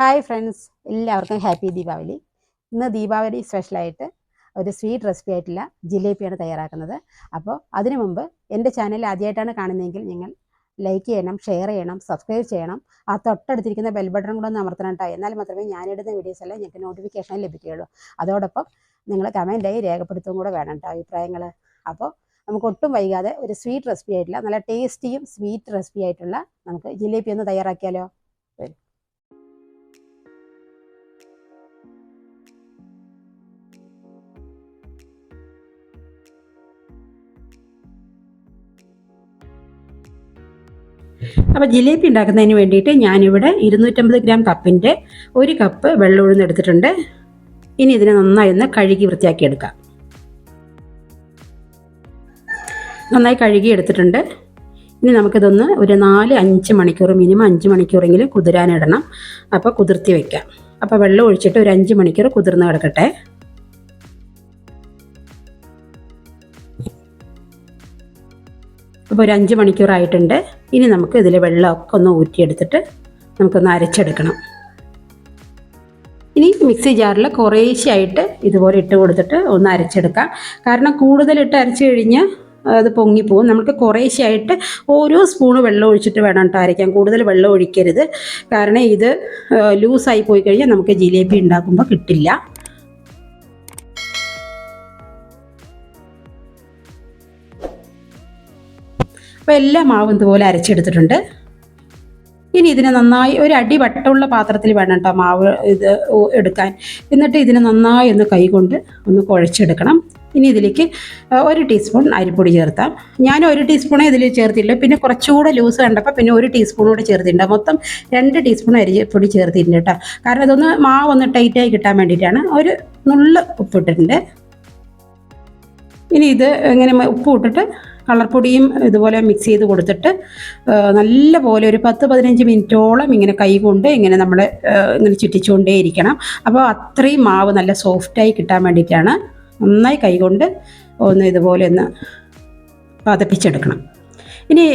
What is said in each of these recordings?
Hi friends, എല്ലാവർക്കും happy Deepavali. ഇന്ന് ദീപാവലി സ്പെഷ്യലായിട്ട് ഒരു സ്വീറ്റ് റെസിപ്പി ആയിട്ടുള്ള ജിലേബിയാണ് തയ്യാറാക്കുന്നത്. അപ്പോൾ അതിനു മുമ്പ് എൻ്റെ ചാനൽ ആദ്യമായിട്ടാണ് കാണുന്നതെങ്കിൽ നിങ്ങൾ ലൈക്ക് ചെയ്യണം, ഷെയർ ചെയ്യണം, സബ്സ്ക്രൈബ് ചെയ്യണം. ആ തൊട്ടടുത്തിരിക്കുന്ന ബെൽ ബട്ടൺ കൂടെ ഒന്ന് അമർത്തണം കേട്ടോ. എന്നാൽ മാത്രമേ ഞാനിടുന്ന വീഡിയോസ് എല്ലാം നിങ്ങൾക്ക് നോട്ടിഫിക്കേഷൻ ലഭിക്കുകയുള്ളൂ. അതോടൊപ്പം നിങ്ങൾ കമൻറ്റായി രേഖപ്പെടുത്തും കൂടെ വേണം കേട്ടോ അഭിപ്രായങ്ങൾ. അപ്പോൾ നമുക്ക് ഒട്ടും വൈകാതെ ഒരു സ്വീറ്റ് റെസിപ്പി ആയിട്ടുള്ള നല്ല ടേസ്റ്റിയും സ്വീറ്റ് റെസിപ്പി ആയിട്ടുള്ള നമുക്ക് ജിലേബി ഒന്ന് തയ്യാറാക്കിയാലോ? അപ്പോൾ ജിലേബി ഉണ്ടാക്കുന്നതിന് വേണ്ടിയിട്ട് ഞാനിവിടെ 250 ഗ്രാം കപ്പിൻ്റെ 1 കപ്പ് വെള്ളം ഉഴുന്നെടുത്തിട്ടുണ്ട്. ഇനി ഇതിനെ നന്നായി ഒന്ന് കഴുകി വൃത്തിയാക്കി എടുക്കാം. നന്നായി കഴുകി എടുത്തിട്ടുണ്ട്. ഇനി നമുക്കിതൊന്ന് ഒരു 4-5 മണിക്കൂർ, മിനിമം 5 മണിക്കൂറെങ്കിലും കുതിരാനിടണം. അപ്പോൾ കുതിർത്തി വയ്ക്കാം. അപ്പോൾ വെള്ളം ഒഴിച്ചിട്ട് ഒരു 5 മണിക്കൂർ കുതിർന്ന് കിടക്കട്ടെ. അപ്പോൾ ഒരു 5 മണിക്കൂറായിട്ടുണ്ട്. ഇനി നമുക്ക് ഇതിലെ വെള്ളമൊക്കെ ഒന്ന് ഊറ്റിയെടുത്തിട്ട് നമുക്കൊന്ന് അരച്ചെടുക്കണം. ഇനി മിക്സി ജാറിൽ കുറേശ്ശെയായിട്ട് ഇതുപോലെ ഇട്ട് കൊടുത്തിട്ട് ഒന്ന് അരച്ചെടുക്കാം. കാരണം കൂടുതലിട്ട് അരച്ച് കഴിഞ്ഞാൽ അത് പൊങ്ങിപ്പോവും. നമുക്ക് കുറേശ്ശെയായിട്ട് ഓരോ സ്പൂണ് വെള്ളം ഒഴിച്ചിട്ട് വേണം കേട്ടോ അരയ്ക്കാൻ. കൂടുതൽ വെള്ളം ഒഴിക്കരുത്. കാരണം ഇത് ലൂസായി പോയി കഴിഞ്ഞാൽ നമുക്ക് ജിലേബി ഉണ്ടാക്കുമ്പോൾ കിട്ടില്ല. അപ്പോൾ എല്ലാ മാവും ഇതുപോലെ അരച്ചെടുത്തിട്ടുണ്ട്. ഇനി ഇതിനെ നന്നായി ഒരു അടി വട്ടമുള്ള പാത്രത്തിൽ വേണം കേട്ടോ മാവ് ഇത് എടുക്കാൻ. എന്നിട്ട് ഇതിനെ നന്നായി ഒന്ന് കൈകൊണ്ട് ഒന്ന് കുഴച്ചെടുക്കണം. ഇനി ഇതിലേക്ക് 1 ടീസ്പൂൺ അരിപ്പൊടി ചേർത്താം. ഞാൻ 1 ടീസ്പൂണേ ഇതിൽ ചേർത്തില്ല. പിന്നെ കുറച്ചുകൂടെ ലൂസ് കണ്ടപ്പോൾ പിന്നെ 1 ടീസ്പൂൺ കൂടെ ചേർത്തിട്ടുണ്ട്. മൊത്തം 2 ടീസ്പൂൺ അരിപ്പൊടി ചേർത്തിട്ടുണ്ട് കേട്ടോ. കാരണം ഇതൊന്ന് മാവ് ഒന്ന് ടൈറ്റായി കിട്ടാൻ വേണ്ടിയിട്ടാണ്. ഒരു നുള്ള് ഉപ്പിട്ടിട്ടുണ്ട്. ഇനി ഇത് ഇങ്ങനെ ഉപ്പ് ഇട്ടിട്ട് കളർപ്പൊടിയും ഇതുപോലെ മിക്സ് ചെയ്ത് കൊടുത്തിട്ട് നല്ല പോലെ ഒരു 10-15 മിനിറ്റോളം ഇങ്ങനെ കൈ കൊണ്ട് ഇങ്ങനെ നമ്മൾ ഇങ്ങനെ ചുറ്റിച്ചുകൊണ്ടേ ഇരിക്കണം. അപ്പോൾ അത്രയും മാവ് നല്ല സോഫ്റ്റായി കിട്ടാൻ വേണ്ടിയിട്ടാണ്. നന്നായി കൈകൊണ്ട് ഒന്ന് ഇതുപോലെ ഒന്ന് പതപ്പിച്ചെടുക്കണം. ഇനി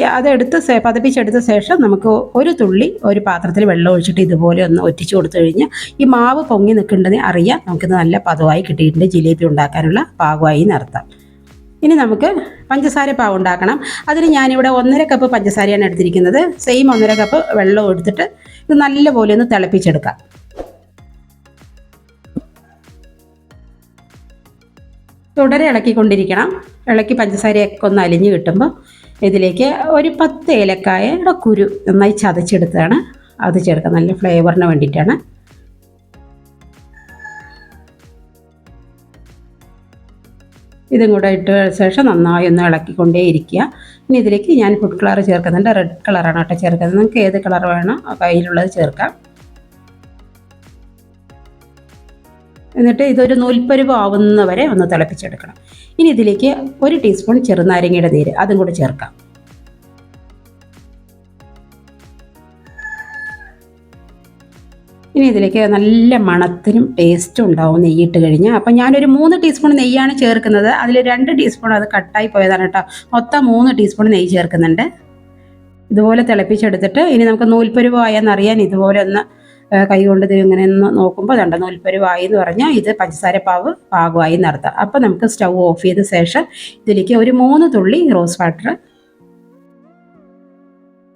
പതപ്പിച്ചെടുത്ത ശേഷം നമുക്ക് ഒരു തുള്ളി ഒരു പാത്രത്തിൽ വെള്ളം ഒഴിച്ചിട്ട് ഇതുപോലെ ഒന്ന് ഒറ്റിച്ച് കൊടുത്തു കഴിഞ്ഞാൽ ഈ മാവ് പൊങ്ങി നിൽക്കേണ്ടത് അറിയാം. നമുക്കിത് നല്ല പതവായി കിട്ടിയിട്ടുണ്ട്. ജിലേബി ഉണ്ടാക്കാനുള്ള പാകമായി നിർത്താം. ഇനി നമുക്ക് പഞ്ചസാര പാവ് ഉണ്ടാക്കണം. അതിന് ഞാനിവിടെ 1.5 കപ്പ് പഞ്ചസാരയാണ് എടുത്തിരിക്കുന്നത്. സെയിം 1.5 കപ്പ് വെള്ളം എടുത്തിട്ട് ഇത് നല്ലപോലെ ഒന്ന് തിളപ്പിച്ചെടുക്കാം. തുടരെ ഇളക്കിക്കൊണ്ടിരിക്കണം. ഇളക്കി പഞ്ചസാരയൊക്കെ ഒന്ന് അലിഞ്ഞ് കിട്ടുമ്പോൾ ഇതിലേക്ക് ഒരു 10 ഏലക്കായയുടെ കുരു നന്നായി ചതച്ചെടുത്തതാണ് അത് ചേർക്കാം. നല്ല ഫ്ലേവറിന് വേണ്ടിയിട്ടാണ്. ഇതും കൂടെ ഇട്ട ശേഷം നന്നായി ഒന്ന് ഇളക്കിക്കൊണ്ടേ ഇരിക്കുക. ഇനി ഇതിലേക്ക് ഞാൻ ഫുഡ് കളർ ചേർക്കുന്നുണ്ട്. റെഡ് കളറാണ് കേട്ടോ ചേർക്കുന്നത്. നിങ്ങൾക്ക് ഏത് കളർ വേണോ കയ്യിലുള്ളത് ചേർക്കാം. എന്നിട്ട് ഇതൊരു നൂൽപ്പരുവ് ആവുന്നവരെ ഒന്ന് തിളപ്പിച്ചെടുക്കണം. ഇനി ഇതിലേക്ക് 1 ടീസ്പൂൺ ചെറുനാരങ്ങയുടെ നീര് അതും കൂടെ ചേർക്കാം. ഇനി ഇതിലേക്ക് നല്ല മണത്തിനും ടേസ്റ്റും ഉണ്ടാവും നെയ്യിട്ട് കഴിഞ്ഞാൽ. അപ്പം ഞാനൊരു 3 ടീസ്പൂൺ നെയ്യാണ് ചേർക്കുന്നത്. അതിൽ 2 ടീസ്പൂൺ അത് കട്ടായി പോയതാണ് കേട്ടോ. മൊത്തം 3 ടീസ്പൂൺ നെയ്യ് ചേർക്കുന്നുണ്ട്. ഇതുപോലെ തിളപ്പിച്ചെടുത്തിട്ട് ഇനി നമുക്ക് നൂൽപ്പരുവായെന്നറിയാൻ ഇതുപോലെ ഒന്ന് കൈകൊണ്ട് ഇത് ഇങ്ങനെ ഒന്ന് നോക്കുമ്പോൾ കണ്ട നൂൽപ്പരുവായി എന്ന് പറഞ്ഞാൽ ഇത് പഞ്ചസാര പാകമായി നടത്താം. അപ്പോൾ നമുക്ക് സ്റ്റൗ ഓഫ് ചെയ്ത ശേഷം ഇതിലേക്ക് ഒരു 3 തുള്ളി റോസ് വാട്ടർ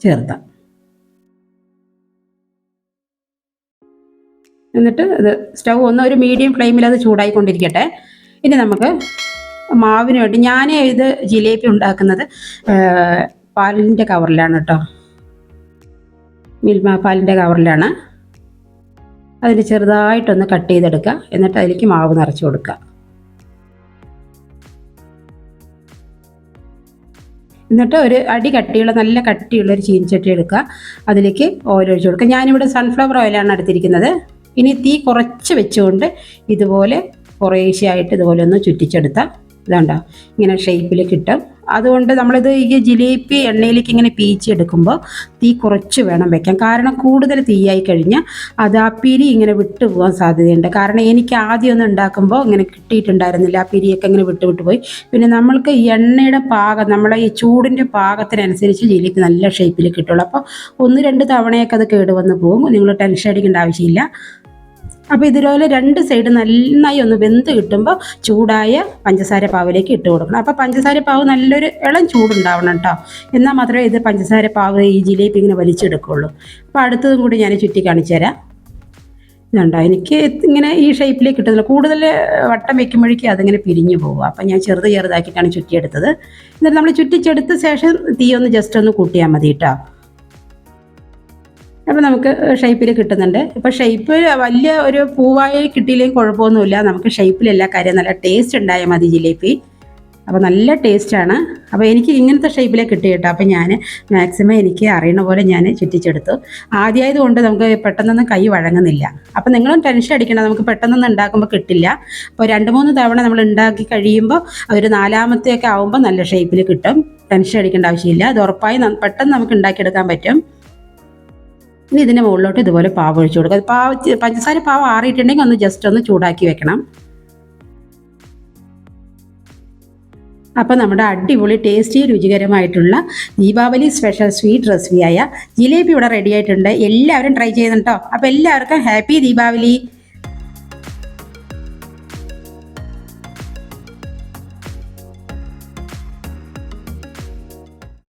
ചേർത്താം. എന്നിട്ട് ഇത് സ്റ്റൗ ഒന്ന് ഒരു മീഡിയം ഫ്ലെയിമിൽ അത് ചൂടായിക്കൊണ്ടിരിക്കട്ടെ. ഇനി നമുക്ക് മാവിന് വേണ്ടി ഞാൻ ഇത് ജിലേബി ഉണ്ടാക്കുന്നത് പാലിൻ്റെ കവറിലാണ് കേട്ടോ. മിൽമ പാലിൻ്റെ കവറിലാണ്. അതിന് ചെറുതായിട്ടൊന്ന് കട്ട് ചെയ്തെടുക്കുക. എന്നിട്ട് അതിലേക്ക് മാവ് നിറച്ച് കൊടുക്കുക. എന്നിട്ട് ഒരു അടി കട്ടിയുള്ള നല്ല കട്ടിയുള്ള ഒരു ചീനിച്ചട്ടി എടുക്കുക. അതിലേക്ക് ഓയിൽ ഒഴിച്ച് കൊടുക്കുക. ഞാനിവിടെ സൺഫ്ലവർ ഓയിലാണ് എടുത്തിരിക്കുന്നത്. ഇനി തീ കുറച്ച് വെച്ചുകൊണ്ട് ഇതുപോലെ കുറേശ്ശെയായിട്ട് ഇതുപോലെ ഒന്ന് ചുറ്റിച്ചെടുത്താൽ ഇതുണ്ടോ ഇങ്ങനെ ഷേപ്പിൽ കിട്ടും. അതുകൊണ്ട് നമ്മളിത് ഈ ജിലേബി എണ്ണയിലേക്ക് ഇങ്ങനെ പീച്ചെടുക്കുമ്പോൾ തീ കുറച്ച് വേണം വെക്കാൻ. കാരണം കൂടുതൽ തീയായി കഴിഞ്ഞാൽ അത് ആ പിരി ഇങ്ങനെ വിട്ടു പോകാൻ സാധ്യതയുണ്ട്. കാരണം എനിക്ക് ആദ്യമൊന്നും ഉണ്ടാക്കുമ്പോൾ ഇങ്ങനെ കിട്ടിയിട്ടുണ്ടായിരുന്നില്ല, ആ പിരിയൊക്കെ ഇങ്ങനെ വിട്ടു പോയി. പിന്നെ നമ്മൾക്ക് ഈ എണ്ണയുടെ പാകം, നമ്മളെ ഈ ചൂടിൻ്റെ പാകത്തിനനുസരിച്ച് ജിലേബി നല്ല ഷേപ്പിൽ കിട്ടുള്ളൂ. അപ്പോൾ 1-2 തവണയൊക്കെ അത് കേടുവന്ന് പോകും. നിങ്ങൾ ടെൻഷൻ അടിക്കേണ്ട ആവശ്യമില്ല. അപ്പോൾ ഇതുപോലെ 2 സൈഡ് നന്നായി ഒന്ന് വെന്ത് കിട്ടുമ്പോൾ ചൂടായ പഞ്ചസാര പാവിലേക്ക് ഇട്ട് കൊടുക്കണം. അപ്പോൾ പഞ്ചസാര പാവ് നല്ലൊരു ഇളം ചൂടുണ്ടാവണം കേട്ടോ, എന്നാൽ മാത്രമേ ഇത് പഞ്ചസാര പാവ് ഈ ജിലേബി ഇങ്ങനെ വലിച്ചെടുക്കുള്ളൂ. അപ്പോൾ അടുത്തതും കൂടി ഞാൻ ചുറ്റി കാണിച്ചു തരാം. ഇതുണ്ടോ എനിക്ക് ഇങ്ങനെ ഈ ഷേപ്പിലേക്ക് കിട്ടുന്നില്ല, കൂടുതൽ വട്ടം വെക്കുമ്പോഴേക്കും അതിങ്ങനെ പിരിഞ്ഞു പോകും. അപ്പം ഞാൻ ചെറുതാക്കിയിട്ടാണ് ചുറ്റിയെടുത്തത്. എന്നിട്ട് നമ്മൾ ചുറ്റിച്ചെടുത്ത ശേഷം തീ ഒന്ന് ജസ്റ്റ് ഒന്ന് കൂട്ടിയാൽ മതി കേട്ടോ. അപ്പോൾ നമുക്ക് ഷേപ്പിൽ കിട്ടുന്നുണ്ട്. ഇപ്പോൾ ഷേപ്പ് വലിയ ഒരു പൂവായി കിട്ടിയില്ലെങ്കിൽ കുഴപ്പമൊന്നുമില്ല, നമുക്ക് ഷേപ്പിൽ എല്ലാ കാര്യം നല്ല ടേസ്റ്റ് ഉണ്ടായാൽ മതി ജിലേബി. അപ്പോൾ നല്ല ടേസ്റ്റാണ്. അപ്പോൾ എനിക്ക് ഇങ്ങനത്തെ ഷേപ്പിലേക്ക് കിട്ടി കേട്ടോ. അപ്പോൾ ഞാൻ മാക്സിമം എനിക്ക് അറിയണ പോലെ ഞാൻ ചുറ്റിച്ചെടുത്തു. ആദ്യമായതുകൊണ്ട് നമുക്ക് പെട്ടെന്നൊന്നും കൈ വഴങ്ങുന്നില്ല. അപ്പോൾ നിങ്ങളും ടെൻഷൻ അടിക്കണം, നമുക്ക് പെട്ടെന്നൊന്നും ഉണ്ടാക്കുമ്പോൾ കിട്ടില്ല. അപ്പോൾ 2-3 തവണ നമ്മൾ ഉണ്ടാക്കി കഴിയുമ്പോൾ ഒരു 4-മത്തെയൊക്കെ ആകുമ്പോൾ നല്ല ഷേപ്പിൽ കിട്ടും. ടെൻഷൻ അടിക്കേണ്ട ആവശ്യമില്ല, അത് ഉറപ്പായി പെട്ടെന്ന് നമുക്ക് ഉണ്ടാക്കിയെടുക്കാൻ പറ്റും. ഇനി ഇതിൻ്റെ മുകളിലോട്ട് ഇതുപോലെ പാവ് ഒഴിച്ചു കൊടുക്കുക. പഞ്ചസാര പാവ് ആറിയിട്ടുണ്ടെങ്കിൽ ഒന്ന് ജസ്റ്റ് ഒന്ന് ചൂടാക്കി വെക്കണം. അപ്പോൾ നമ്മുടെ അടിപൊളി ടേസ്റ്റി രുചികരമായിട്ടുള്ള ദീപാവലി സ്പെഷ്യൽ സ്വീറ്റ് റെസിപ്പിയായ ജിലേബി ഇവിടെ റെഡി ആയിട്ടുണ്ട്. എല്ലാവരും ട്രൈ ചെയ്യുന്നുണ്ടോ? അപ്പോൾ എല്ലാവർക്കും ഹാപ്പി ദീപാവലി.